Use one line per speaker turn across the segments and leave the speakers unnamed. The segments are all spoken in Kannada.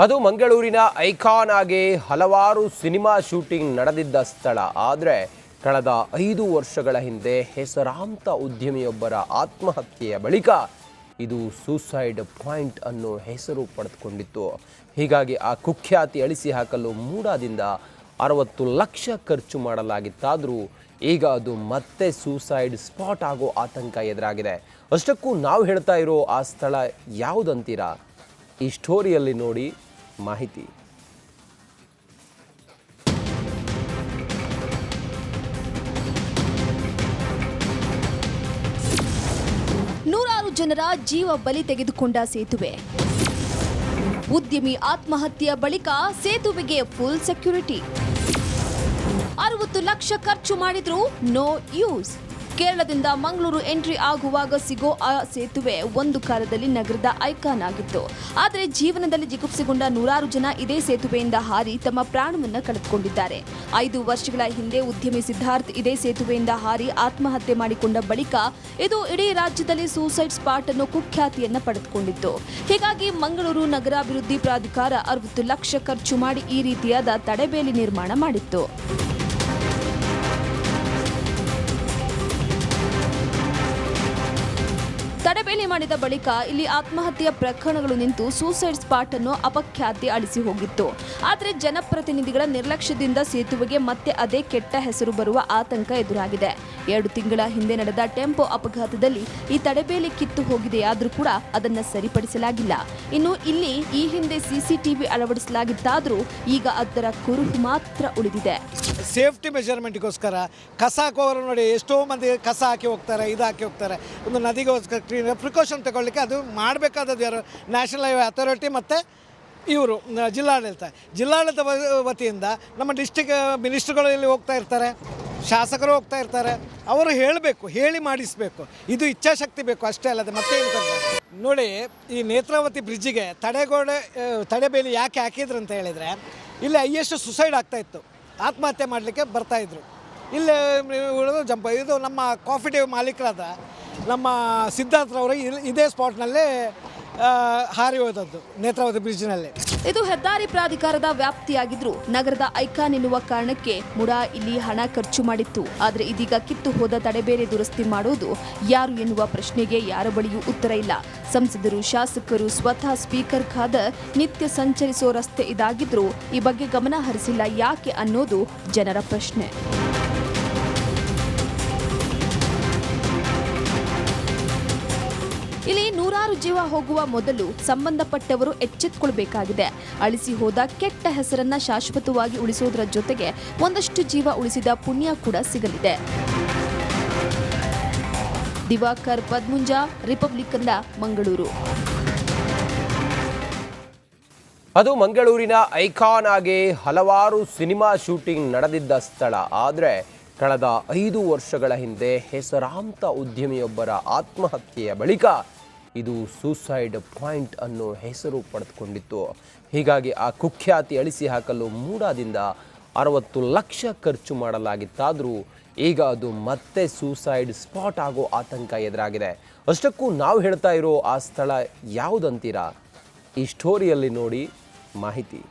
ಅದು ಮಂಗಳೂರಿನ ಐಕಾನ್ ಆಗಿ ಹಲವಾರು ಸಿನಿಮಾ ಶೂಟಿಂಗ್ ನಡೆದಿದ್ದ ಸ್ಥಳ. ಆದರೆ ಕಳೆದ 5 ವರ್ಷಗಳ ಹಿಂದೆ ಹೆಸರಾಂತ ಉದ್ಯಮಿಯೊಬ್ಬರ ಆತ್ಮಹತ್ಯೆಯ ಬಳಿಕ ಇದು ಸೂಸೈಡ್ ಪಾಯಿಂಟ್ ಅನ್ನೋ ಹೆಸರು ಪಡೆದುಕೊಂಡಿತ್ತು. ಹೀಗಾಗಿ ಆ ಕುಖ್ಯಾತಿ ಅಳಿಸಿ ಹಾಕಲು ಮೂಡಾದಿಂದ 60 ಲಕ್ಷ ಖರ್ಚು ಮಾಡಲಾಗಿತ್ತಾದರೂ ಈಗ ಅದು ಮತ್ತೆ ಸೂಸೈಡ್ ಸ್ಪಾಟ್ ಆಗೋ ಆತಂಕ ಎದುರಾಗಿದೆ. ಅಷ್ಟಕ್ಕೂ ನಾವು ಹೇಳ್ತಾ ಇರೋ ಆ ಸ್ಥಳ ಯಾವುದಂತೀರಾ? ಈ ಸ್ಟೋರಿಯಲ್ಲಿ ನೋಡಿ ಮಾಹಿತಿ.
ನೂರಾರು ಜನರ ಜೀವ ಬಲಿ ತೆಗೆದುಕೊಂಡ ಸೇತುವೆ. ಉದ್ಯಮಿ ಆತ್ಮಹತ್ಯೆಯ ಬಳಿಕ ಸೇತುವೆಗೆ ಫುಲ್ ಸೆಕ್ಯೂರಿಟಿ. 60 ಲಕ್ಷ ಖರ್ಚು ಮಾಡಿದ್ರು ನೋ ಯೂಸ್. ಕೇರಳದಿಂದ ಮಂಗಳೂರು ಎಂಟ್ರಿ ಆಗುವಾಗ ಸಿಗೋ ಆ ಸೇತುವೆ ಒಂದು ಕಾಲದಲ್ಲಿ ನಗರದ ಐಕಾನ್ ಆಗಿತ್ತು. ಆದರೆ ಜೀವನದಲ್ಲಿ ಜಿಗುಪ್ಸೆಗೊಂಡ ನೂರಾರು ಜನ ಇದೇ ಸೇತುವೆಯಿಂದ ಹಾರಿ ತಮ್ಮ ಪ್ರಾಣವನ್ನ ಕಳೆದುಕೊಂಡಿದ್ದಾರೆ. 5 ವರ್ಷಗಳ ಹಿಂದೆ ಉದ್ಯಮಿ ಸಿದ್ಧಾರ್ಥ್ ಇದೇ ಸೇತುವೆಯಿಂದ ಹಾರಿ ಆತ್ಮಹತ್ಯೆ ಮಾಡಿಕೊಂಡ ಬಳಿಕ ಇದು ಇಡೀ ರಾಜ್ಯದಲ್ಲಿ ಸೂಸೈಡ್ ಸ್ಪಾಟ್ ಅನ್ನೋ ಕುಖ್ಯಾತಿಯನ್ನ ಪಡೆದುಕೊಂಡಿತ್ತು. ಹೀಗಾಗಿ ಮಂಗಳೂರು ನಗರಾಭಿವೃದ್ಧಿ ಪ್ರಾಧಿಕಾರ 60 ಲಕ್ಷ ಖರ್ಚು ಮಾಡಿ ಈ ರೀತಿಯಾದ ತಡೆಬೇಲಿ ನಿರ್ಮಾಣ ಮಾಡಿತ್ತು. ತಡೆಬೇಲಿ ಮಾಡಿದ ಬಳಿಕ ಇಲ್ಲಿ ಆತ್ಮಹತ್ಯೆಯ ಪ್ರಕರಣಗಳು ನಿಂತು ಸೂಸೈಡ್ ಸ್ಪಾಟ್ ಅನ್ನು ಅಪಖ್ಯಾತಿ ಅಳಿಸಿ ಹೋಗಿತ್ತು. ಆದರೆ ಜನಪ್ರತಿನಿಧಿಗಳ ನಿರ್ಲಕ್ಷ್ಯದಿಂದ ಸೇತುವೆಗೆ ಮತ್ತೆ ಅದೇ ಕೆಟ್ಟ ಹೆಸರು ಬರುವ ಆತಂಕ ಎದುರಾಗಿದೆ. 2 ತಿಂಗಳ ಹಿಂದೆ ನಡೆದ ಟೆಂಪೋ ಅಪಘಾತದಲ್ಲಿ ಈ ತಡೆಬೇಲಿ ಕಿತ್ತು ಹೋಗಿದೆಯಾದರೂ ಕೂಡ ಅದನ್ನು ಸರಿಪಡಿಸಲಾಗಿಲ್ಲ. ಇನ್ನು ಇಲ್ಲಿ ಈ ಹಿಂದೆ ಸಿಸಿಟಿವಿ ಅಳವಡಿಸಲಾಗಿತ್ತಾದರೂ ಈಗ ಅದರ ಕುರುಹು ಮಾತ್ರ ಉಳಿದಿದೆ.
ಸೇಫ್ಟಿ ಮೆಜರ್ಮೆಂಟ್ಗೋಸ್ಕರ ಕಸ ಹಾಕೋರು ನೋಡಿ, ಎಷ್ಟೋ ಮಂದಿ ಕಸ ಹಾಕಿ ಹೋಗ್ತಾರೆ, ಇದು ಹಾಕಿ ಹೋಗ್ತಾರೆ. ಒಂದು ನದಿಗೋಸ್ಕರ ಪ್ರಿಕಾಷನ್ ತಗೊಳ್ಳಿಕ್ಕೆ ಅದು ಮಾಡಬೇಕಾದದ್ದು ಯಾರು? ನ್ಯಾಷನಲ್ ಹೈವೇ ಅಥಾರಿಟಿ ಮತ್ತು ಇವರು ಜಿಲ್ಲಾಡಳಿತ ವತಿಯಿಂದ ನಮ್ಮ ಡಿಸ್ಟಿಕ್ ಮಿನಿಸ್ಟ್ರುಗಳು ಇಲ್ಲಿ ಹೋಗ್ತಾ ಇರ್ತಾರೆ, ಶಾಸಕರು ಹೋಗ್ತಾ ಇರ್ತಾರೆ. ಅವರು ಹೇಳಬೇಕು, ಹೇಳಿ ಮಾಡಿಸಬೇಕು. ಇದು ಇಚ್ಛಾಶಕ್ತಿ ಬೇಕು ಅಷ್ಟೇ ಅಲ್ಲದೆ ಮತ್ತೆ ನೋಡಿ. ಈ ನೇತ್ರಾವತಿ ಬ್ರಿಡ್ಜಿಗೆ ತಡೆಬೇಲಿ ಯಾಕೆ ಹಾಕಿದ್ರು ಅಂತ ಹೇಳಿದರೆ, ಇಲ್ಲಿ ಹೈಯೆಸ್ಟ್ ಸುಸೈಡ್ ಆಗ್ತಾಯಿತ್ತು, ಆತ್ಮಹತ್ಯೆ ಮಾಡಲಿಕ್ಕೆ ಬರ್ತಾಯಿದ್ರು. ಇಲ್ಲೇ ಉಳಿದು ಇದು ನಮ್ಮ ಕಾಫಿ ಡೇ ಮಾಲೀಕರಾದ ನಮ್ಮ ಸಿದ್ಧಾರ್ಥರವರು ಇದೇ ಸ್ಪಾಟ್ನಲ್ಲೇ ಹಾರಿ ಹೋದದ್ದು, ನೇತ್ರಾವತಿ ಬ್ರಿಡ್ಜ್ನಲ್ಲಿ.
ಇದು ಹೆದ್ದಾರಿ ಪ್ರಾಧಿಕಾರದ ವ್ಯಾಪ್ತಿಯಾಗಿದ್ರು ನಗರದ ಐಕಾನ್ ಎನ್ನುವ ಕಾರಣಕ್ಕೆ ಮುಡಾ ಇಲ್ಲಿ ಹಣ ಖರ್ಚು ಮಾಡಿತ್ತು. ಆದರೆ ಇದೀಗ ಕಿತ್ತು ಹೋದ ತಡೆಬೇರೆ ದುರಸ್ತಿ ಮಾಡೋದು ಯಾರು ಎನ್ನುವ ಪ್ರಶ್ನೆಗೆ ಯಾರ ಬಳಿಯೂ ಉತ್ತರ ಇಲ್ಲ. ಸಂಸದರು, ಶಾಸಕರು, ಸ್ವತಃ ಸ್ಪೀಕರ್ ಖಾದರ್ ನಿತ್ಯ ಸಂಚರಿಸೋ ರಸ್ತೆ ಇದಾಗಿದ್ರೂ ಈ ಬಗ್ಗೆ ಗಮನ ಹರಿಸಿಲ್ಲ ಯಾಕೆ ಅನ್ನೋದು ಜನರ ಪ್ರಶ್ನೆ. ಇಲ್ಲಿ ನೂರಾರು ಜೀವ ಹೋಗುವ ಮೊದಲು ಸಂಬಂಧಪಟ್ಟವರು ಎಚ್ಚೆತ್ತುಕೊಳ್ಳಬೇಕಾಗಿದೆ. ಅಳಿಸಿ ಹೋದ ಕೆಟ್ಟ ಹೆಸರನ್ನ ಶಾಶ್ವತವಾಗಿ ಉಳಿಸೋದರ ಜೊತೆಗೆ ಒಂದಷ್ಟು ಜೀವ ಉಳಿಸಿದ ಪುಣ್ಯ ಕೂಡ ಸಿಗಲಿದೆ. ದಿವಾಕರ್ ಪದ್ಮುಂಜ, ರಿಪಬ್ಲಿಕ್ ಕನ್ನಡ, ಮಂಗಳೂರು.
ಅದು ಮಂಗಳೂರಿನ ಐಕಾನ್ ಆಗಿ ಹಲವಾರು ಸಿನಿಮಾ ಶೂಟಿಂಗ್ ನಡೆದಿದ್ದ ಸ್ಥಳ. ಆದರೆ ಕಳೆದ 5 ವರ್ಷಗಳ ಹಿಂದೆ ಹೆಸರಾಂತ ಉದ್ಯಮಿಯೊಬ್ಬರ ಆತ್ಮಹತ್ಯೆಯ ಬಳಿಕ ಇದು ಸೂಸೈಡ್ ಪಾಯಿಂಟ್ ಅನ್ನೋ ಹೆಸರು ಪಡೆದುಕೊಂಡಿತ್ತು. ಹೀಗಾಗಿ ಆ ಕುಖ್ಯಾತಿ ಅಳಿಸಿ ಹಾಕಲು ಮೂಡಾದಿಂದ 60 ಲಕ್ಷ ಖರ್ಚು ಮಾಡಲಾಗಿತ್ತಾದರೂ ಈಗ ಅದು ಮತ್ತೆ ಸೂಸೈಡ್ ಸ್ಪಾಟ್ ಆಗೋ ಆತಂಕ ಎದುರಾಗಿದೆ. ಅಷ್ಟಕ್ಕೂ ನಾವು ಹೇಳ್ತಾ ಇರೋ ಆ ಸ್ಥಳ ಯಾವುದಂತೀರಾ? ಈ ಸ್ಟೋರಿಯಲ್ಲಿ ನೋಡಿ ಮಾಹಿತಿ.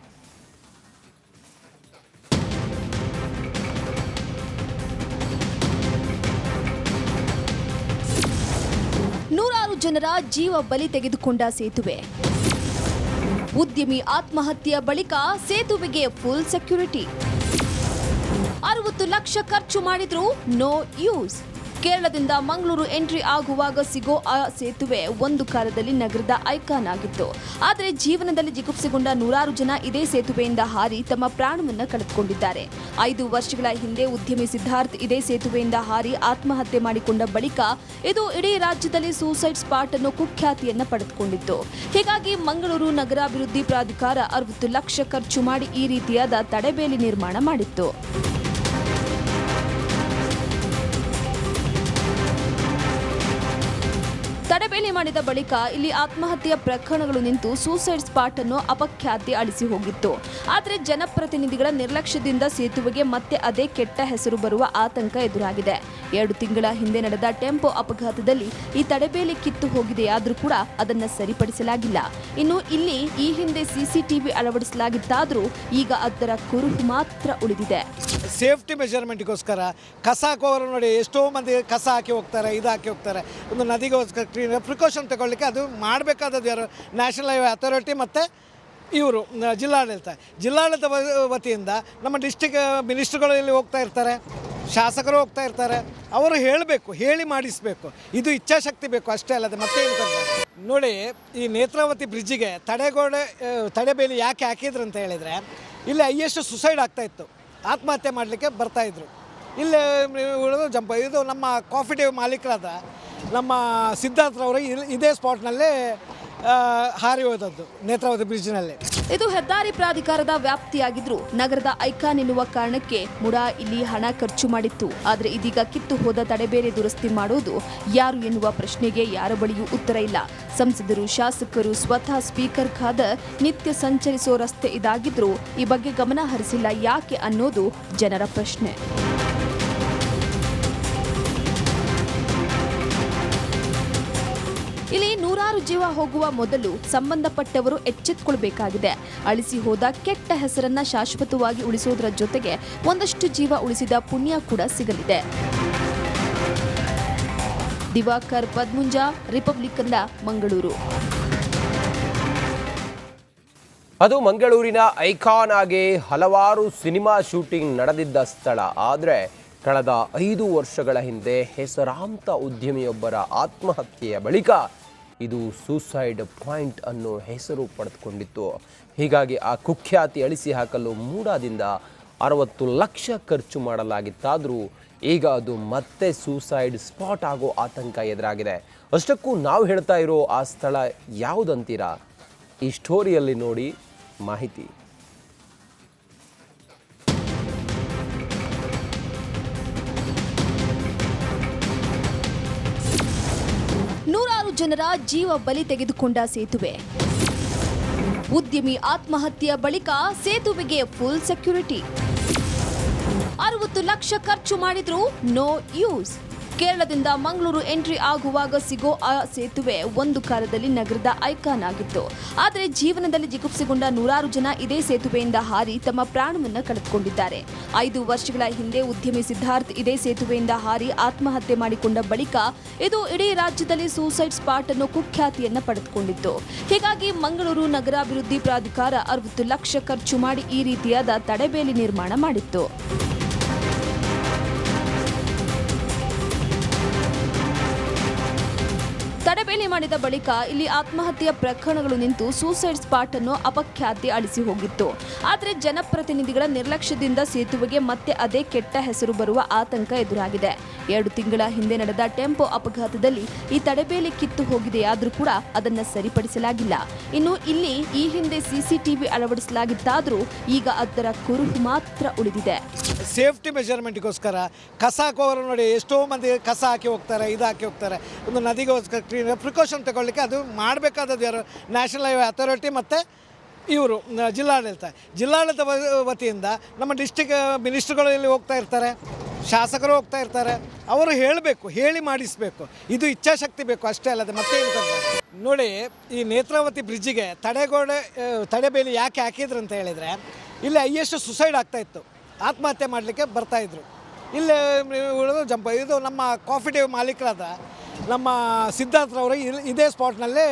ನೂರಾರು ಜನರ ಜೀವ ಬಲಿ ತೆಗೆದುಕೊಂಡ ಸೇತುವೆ. ಉದ್ಯಮಿ ಆತ್ಮಹತ್ಯೆಯ ಬಳಿಕ ಸೇತುವೆಗೆ ಫುಲ್ ಸೆಕ್ಯೂರಿಟಿ. 60 ಲಕ್ಷ ಖರ್ಚು ಮಾಡಿದ್ರು ನೋ ಯೂಸ್. ಕೇರಳದಿಂದ ಮಂಗಳೂರು ಎಂಟ್ರಿ ಆಗುವಾಗ ಸಿಗೋ ಆ ಸೇತುವೆ ಒಂದು ಕಾಲದಲ್ಲಿ ನಗರದ ಐಕಾನ್ ಆಗಿತ್ತು. ಆದರೆ ಜೀವನದಲ್ಲಿ ಜಿಗುಪ್ಸೆಗೊಂಡ ನೂರಾರು ಜನ ಇದೇ ಸೇತುವೆಯಿಂದ ಹಾರಿ ತಮ್ಮ ಪ್ರಾಣವನ್ನ ಕಳೆದುಕೊಂಡಿದ್ದಾರೆ. 5 ವರ್ಷಗಳ ಹಿಂದೆ ಉದ್ಯಮಿ ಸಿದ್ಧಾರ್ಥ್ ಇದೇ ಸೇತುವೆಯಿಂದ ಹಾರಿ ಆತ್ಮಹತ್ಯೆ ಮಾಡಿಕೊಂಡ ಬಳಿಕ ಇದು ಇಡೀ ರಾಜ್ಯದಲ್ಲಿ ಸೂಸೈಡ್ ಸ್ಪಾಟ್ ಅನ್ನೋ ಕುಖ್ಯಾತಿಯನ್ನ ಪಡೆದುಕೊಂಡಿತ್ತು. ಹೀಗಾಗಿ ಮಂಗಳೂರು ನಗರಾಭಿವೃದ್ಧಿ ಪ್ರಾಧಿಕಾರ 60 ಲಕ್ಷ ಖರ್ಚು ಮಾಡಿ ಈ ರೀತಿಯಾದ ತಡೆಬೇಲಿ ನಿರ್ಮಾಣ ಮಾಡಿತ್ತು. ತಡೆಬೇಲಿ ಮಾಡಿದ ಬಳಿಕ ಇಲ್ಲಿ ಆತ್ಮಹತ್ಯೆಯ ಪ್ರಕರಣಗಳು ನಿಂತು ಸೂಸೈಡ್ ಸ್ಪಾಟ್ ಅನ್ನು ಅಪಖ್ಯಾತಿ ಅಳಿಸಿ ಹೋಗಿತ್ತು. ಆದರೆ ಜನಪ್ರತಿನಿಧಿಗಳ ನಿರ್ಲಕ್ಷ್ಯದಿಂದ ಸೇತುವೆಗೆ ಮತ್ತೆ ಅದೇ ಕೆಟ್ಟ ಹೆಸರು ಬರುವ ಆತಂಕ ಎದುರಾಗಿದೆ. 2 ತಿಂಗಳ ಹಿಂದೆ ನಡೆದ ಟೆಂಪೋ ಅಪಘಾತದಲ್ಲಿ ಈ ತಡೆಬೇಲಿ ಕಿತ್ತು ಹೋಗಿದೆಯಾದರೂ ಕೂಡ ಅದನ್ನು ಸರಿಪಡಿಸಲಾಗಿಲ್ಲ. ಇನ್ನು ಇಲ್ಲಿ ಈ ಹಿಂದೆ ಸಿಸಿಟಿವಿ ಅಳವಡಿಸಲಾಗಿತ್ತಾದರೂ ಈಗ ಅದರ ಕುರುಹು ಮಾತ್ರ ಉಳಿದಿದೆ.
ಸೇಫ್ಟಿ ಮೆಜರ್ಮೆಂಟ್ಗೋಸ್ಕರ ಕಸ ಹಾಕುವವರು ನೋಡಿ, ಎಷ್ಟೋ ಮಂದಿ ಕಸ ಹಾಕಿ ಹೋಗ್ತಾರೆ, ಇದು ಹಾಕಿ ಹೋಗ್ತಾರೆ. ಒಂದು ನದಿಗೋಸ್ಕರ ಕ್ಲೀನ್ ಪ್ರಿಕಾಷನ್ ತಗೊಳ್ಳಿಕ್ಕೆ ಅದು ಮಾಡಬೇಕಾದದ್ದು ಯಾರು? ನ್ಯಾಷನಲ್ ಹೈವೇ ಅಥಾರಿಟಿ ಮತ್ತು ಇವರು ಜಿಲ್ಲಾಡಳಿತ ವತಿಯಿಂದ ನಮ್ಮ ಡಿಸ್ಟಿಕ್ ಮಿನಿಸ್ಟ್ರುಗಳು ಇಲ್ಲಿ ಹೋಗ್ತಾ ಇರ್ತಾರೆ, ಶಾಸಕರು ಹೋಗ್ತಾ ಇರ್ತಾರೆ. ಅವರು ಹೇಳಬೇಕು, ಹೇಳಿ ಮಾಡಿಸಬೇಕು. ಇದು ಇಚ್ಛಾಶಕ್ತಿ ಬೇಕು ಅಷ್ಟೇ, ಅಲ್ಲದೆ ಮತ್ತೆ ಏನು ನೋಡಿ. ಈ ನೇತ್ರಾವತಿ ಬ್ರಿಡ್ಜಿಗೆ ತಡೆಬೇಲಿ ಯಾಕೆ ಹಾಕಿದ್ರು ಅಂತ ಹೇಳಿದರೆ, ಇಲ್ಲಿ ಹೈಯೆಸ್ಟ್ ಸುಸೈಡ್ ಆಗ್ತಾಯಿತ್ತು, ಆತ್ಮಹತ್ಯೆ ಮಾಡಲಿಕ್ಕೆ ಬರ್ತಾಯಿದ್ರು. ಇಲ್ಲೇ ಉಳಿದು ಇದು ನಮ್ಮ ಕಾಫಿ ಡೇ ಮಾಲೀಕರಾದ ನಮ್ಮ ಸಿದ್ಧಾರ್ಥರವರು ಇದೇ ಸ್ಪಾಟ್ನಲ್ಲೇ ಹಾರಿ ಹೋದದ್ದು ನೇತ್ರಾವತಿ ಬ್ರಿಡ್ಜ್ನಲ್ಲಿ.
ಇದು ಹೆದ್ದಾರಿ ಪ್ರಾಧಿಕಾರದ ವ್ಯಾಪ್ತಿಯಾಗಿದ್ರು ನಗರದ ಐಕಾನ್ ಎನ್ನುವ ಕಾರಣಕ್ಕೆ ಮುಡಾ ಇಲ್ಲಿ ಹಣ ಖರ್ಚು ಮಾಡಿತ್ತು. ಆದರೆ ಇದೀಗ ಕಿತ್ತು ಹೋದ ತಡೆಬೇರೆ ದುರಸ್ತಿ ಮಾಡೋದು ಯಾರು ಎನ್ನುವ ಪ್ರಶ್ನೆಗೆ ಯಾರ ಬಳಿಯೂ ಉತ್ತರ ಇಲ್ಲ. ಸಂಸದರು, ಶಾಸಕರು, ಸ್ವತಃ ಸ್ಪೀಕರ್ ಖಾದರ್ ನಿತ್ಯ ಸಂಚರಿಸೋ ರಸ್ತೆ ಇದಾಗಿದ್ರೂ ಈ ಬಗ್ಗೆ ಗಮನ ಹರಿಸಿಲ್ಲ ಯಾಕೆ ಅನ್ನೋದು ಜನರ ಪ್ರಶ್ನೆ. ಇಲ್ಲಿ ನೂರಾರು ಜೀವ ಹೋಗುವ ಮೊದಲು ಸಂಬಂಧಪಟ್ಟವರು ಎಚ್ಚೆತ್ತುಕೊಳ್ಳಬೇಕಾಗಿದೆ. ಅಳಿಸಿ ಹೋದ ಕೆಟ್ಟ ಹೆಸರನ್ನ ಶಾಶ್ವತವಾಗಿ ಉಳಿಸೋದರ ಜೊತೆಗೆ ಒಂದಷ್ಟು ಜೀವ ಉಳಿಸಿದ ಪುಣ್ಯ ಕೂಡ ಸಿಗಲಿದೆ. ದಿವಾಕರ್ ಪದ್ಮುಂಜಾ, ರಿಪಬ್ಲಿಕನ್ ಮಂಗಳೂರು.
ಅದು ಮಂಗಳೂರಿನ ಐಕಾನ್ ಆಗಿ ಹಲವಾರು ಸಿನಿಮಾ ಶೂಟಿಂಗ್ ನಡೆದಿದ್ದ ಸ್ಥಳ. ಆದರೆ ಕಳೆದ 5 ವರ್ಷಗಳ ಹಿಂದೆ ಹೆಸರಾಂತ ಉದ್ಯಮಿಯೊಬ್ಬರ ಆತ್ಮಹತ್ಯೆಯ ಬಳಿಕ ಇದು ಸೂಸೈಡ್ ಪಾಯಿಂಟ್ ಅನ್ನೋ ಹೆಸರು ಪಡೆದುಕೊಂಡಿತ್ತು. ಹೀಗಾಗಿ ಆ ಕುಖ್ಯಾತಿ ಅಳಿಸಿ ಹಾಕಲು ಮೂಡಾದಿಂದ 60 ಲಕ್ಷ ಖರ್ಚು ಮಾಡಲಾಗಿತ್ತಾದರೂ ಈಗ ಅದು ಮತ್ತೆ ಸೂಸೈಡ್ ಸ್ಪಾಟ್ ಆಗೋ ಆತಂಕ ಎದುರಾಗಿದೆ. ಅಷ್ಟಕ್ಕೂ ನಾವು ಹೇಳ್ತಾ ಇರೋ ಆ ಸ್ಥಳ ಯಾವುದಂತೀರಾ? ಈ ಸ್ಟೋರಿಯಲ್ಲಿ ನೋಡಿ ಮಾಹಿತಿ.
ನೂರಾರು ಜನರ ಜೀವ ಬಲಿ ತೆಗೆದುಕೊಂಡ ಸೇತುವೆ. ಉದ್ಯಮಿ ಆತ್ಮಹತ್ಯೆಯ ಬಳಿಕ ಸೇತುವೆಗೆ ಫುಲ್ ಸೆಕ್ಯೂರಿಟಿ. 60 ಲಕ್ಷ ಖರ್ಚು ಮಾಡಿದ್ರು ನೋ ಯೂಸ್. ಕೇರಳದಿಂದ ಮಂಗಳೂರು ಎಂಟ್ರಿ ಆಗುವಾಗ ಸಿಗೋ ಆ ಸೇತುವೆ ಒಂದು ಕಾಲದಲ್ಲಿ ನಗರದ ಐಕಾನ್ ಆಗಿತ್ತು. ಆದರೆ ಜೀವನದಲ್ಲಿ ಜಿಗುಪ್ಸೆಗೊಂಡ ನೂರಾರು ಜನ ಇದೇ ಸೇತುವೆಯಿಂದ ಹಾರಿ ತಮ್ಮ ಪ್ರಾಣವನ್ನ ಕಳೆದುಕೊಂಡಿದ್ದಾರೆ. 5 ವರ್ಷಗಳ ಹಿಂದೆ ಉದ್ಯಮಿ ಸಿದ್ಧಾರ್ಥ್ ಇದೇ ಸೇತುವೆಯಿಂದ ಹಾರಿ ಆತ್ಮಹತ್ಯೆ ಮಾಡಿಕೊಂಡ ಬಳಿಕ ಇದು ಇಡೀ ರಾಜ್ಯದಲ್ಲಿ ಸೂಸೈಡ್ ಸ್ಪಾಟ್ ಅನ್ನೋ ಕುಖ್ಯಾತಿಯನ್ನ ಪಡೆದುಕೊಂಡಿತ್ತು. ಹೀಗಾಗಿ ಮಂಗಳೂರು ನಗರಾಭಿವೃದ್ಧಿ ಪ್ರಾಧಿಕಾರ 60 ಲಕ್ಷ ಖರ್ಚು ಮಾಡಿ ಈ ರೀತಿಯಾದ ತಡೆಬೇಲಿ ನಿರ್ಮಾಣ ಮಾಡಿತ್ತು. ತಡೆಬೇಲಿ ಮಾಡಿದ ಬಳಿಕ ಇಲ್ಲಿ ಆತ್ಮಹತ್ಯೆಯ ಪ್ರಕರಣಗಳು ನಿಂತು ಸೂಸೈಡ್ ಸ್ಪಾಟ್ ಅನ್ನು ಅಪಖ್ಯಾತಿ ಅಳಿಸಿ ಹೋಗಿತ್ತು. ಆದರೆ ಜನಪ್ರತಿನಿಧಿಗಳ ನಿರ್ಲಕ್ಷ್ಯದಿಂದ ಸೇತುವೆಗೆ ಮತ್ತೆ ಅದೇ ಕೆಟ್ಟ ಹೆಸರು ಬರುವ ಆತಂಕ ಎದುರಾಗಿದೆ. 2 ತಿಂಗಳ ಹಿಂದೆ ನಡೆದ ಟೆಂಪೋ ಅಪಘಾತದಲ್ಲಿ ಈ ತಡೆಬೇಲಿ ಕಿತ್ತು ಹೋಗಿದೆಯಾದರೂ ಕೂಡ ಅದನ್ನು ಸರಿಪಡಿಸಲಾಗಿಲ್ಲ. ಇನ್ನು ಇಲ್ಲಿ ಈ ಹಿಂದೆ ಸಿಸಿಟಿವಿ ಅಳವಡಿಸಲಾಗಿತ್ತಾದರೂ ಈಗ ಅದರ ಕುರುಹು ಮಾತ್ರ ಉಳಿದಿದೆ.
ಸೇಫ್ಟಿ ಮೆಜರ್ಮೆಂಟ್ಗೋಸ್ಕರ ಕಸ ಹಾಕುವವರು ನೋಡಿ, ಎಷ್ಟೋ ಮಂದಿ ಕಸ ಹಾಕಿ ಹೋಗ್ತಾರೆ, ಇದು ಹಾಕಿ ಹೋಗ್ತಾರೆ. ಒಂದು ನದಿಗೋಸ್ಕರ ಕ್ಲೀನ್ ಪ್ರಿಕಾಷನ್ ತಗೊಳ್ಳಿಕ್ಕೆ ಅದು ಮಾಡಬೇಕಾದದ್ದು ಯಾರು? ನ್ಯಾಷನಲ್ ಹೈವೇ ಅಥಾರಿಟಿ ಮತ್ತು ಇವರು ಜಿಲ್ಲಾಡಳಿತ ವತಿಯಿಂದ ನಮ್ಮ ಡಿಸ್ಟಿಕ್ ಮಿನಿಸ್ಟ್ರುಗಳು ಇಲ್ಲಿ ಹೋಗ್ತಾ ಇರ್ತಾರೆ, ಶಾಸಕರು ಹೋಗ್ತಾ ಇರ್ತಾರೆ. ಅವರು ಹೇಳಬೇಕು, ಹೇಳಿ ಮಾಡಿಸಬೇಕು. ಇದು ಇಚ್ಛಾಶಕ್ತಿ ಬೇಕು ಅಷ್ಟೇ, ಅಲ್ಲದೆ ಮತ್ತೆ ಏನು ನೋಡಿ. ಈ ನೇತ್ರಾವತಿ ಬ್ರಿಡ್ಜಿಗೆ ತಡೆಬೇಲಿ ಯಾಕೆ ಹಾಕಿದ್ರು ಅಂತ ಹೇಳಿದರೆ, ಇಲ್ಲಿ ಹೈಯೆಸ್ಟ್ ಸುಸೈಡ್ ಆಗ್ತಾಯಿತ್ತು, ಆತ್ಮಹತ್ಯೆ ಮಾಡಲಿಕ್ಕೆ ಬರ್ತಾಯಿದ್ರು. ಇಲ್ಲೇ ಉಳಿದು ಇದು ನಮ್ಮ ಕಾಫಿ ಡೇ ಮಾಲೀಕರಾದ ನಮ್ಮ ಸಿದ್ಧಾರ್ಥರವರು ಇದೇ ಸ್ಪಾಟ್ನಲ್ಲೇ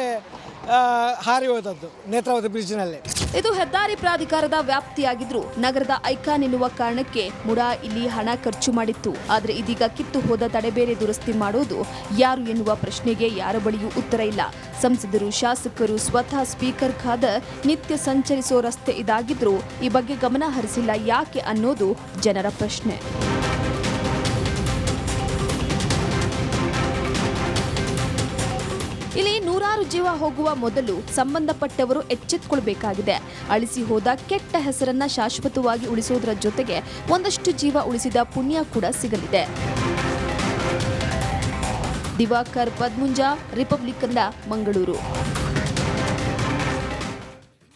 ಹಾರಿ ಹೋದದ್ದು ನೇತ್ರಾವತಿ ಬ್ರಿಡ್ಜ್ನಲ್ಲಿ.
ಇದು ಹೆದ್ದಾರಿ ಪ್ರಾಧಿಕಾರದ ವ್ಯಾಪ್ತಿಯಾಗಿದ್ರು ನಗರದ ಐಕಾನ್ ಎನ್ನುವ ಕಾರಣಕ್ಕೆ ಮುಡಾ ಇಲ್ಲಿ ಹಣ ಖರ್ಚು ಮಾಡಿತ್ತು. ಆದರೆ ಇದೀಗ ಕಿತ್ತು ಹೋದ ತಡೆಬೇರೆ ದುರಸ್ತಿ ಮಾಡೋದು ಯಾರು ಎನ್ನುವ ಪ್ರಶ್ನೆಗೆ ಯಾರ ಬಳಿಯೂ ಉತ್ತರ ಇಲ್ಲ. ಸಂಸದರು, ಶಾಸಕರು, ಸ್ವತಃ ಸ್ಪೀಕರ್ ಖಾದರ್ ನಿತ್ಯ ಸಂಚರಿಸೋ ರಸ್ತೆ ಇದಾಗಿದ್ರೂ ಈ ಬಗ್ಗೆ ಗಮನ ಹರಿಸಿಲ್ಲ ಯಾಕೆ ಅನ್ನೋದು ಜನರ ಪ್ರಶ್ನೆ. ಇಲ್ಲಿ ನೂರಾರು ಜೀವ ಹೋಗುವ ಮೊದಲು ಸಂಬಂಧಪಟ್ಟವರು ಎಚ್ಚೆತ್ತುಕೊಳ್ಳಬೇಕಾಗಿದೆ. ಅಳಿಸಿ ಹೋದ ಕೆಟ್ಟ ಹೆಸರನ್ನ ಶಾಶ್ವತವಾಗಿ ಉಳಿಸೋದರ ಜೊತೆಗೆ ಒಂದಷ್ಟು ಜೀವ ಉಳಿಸಿದ ಪುಣ್ಯ ಕೂಡ ಸಿಗಲಿದೆ. ದಿವಾಕರ್ ಪದ್ಮುಂಜ, ರಿಪಬ್ಲಿಕ್ ಕನ್ನಡ, ಮಂಗಳೂರು.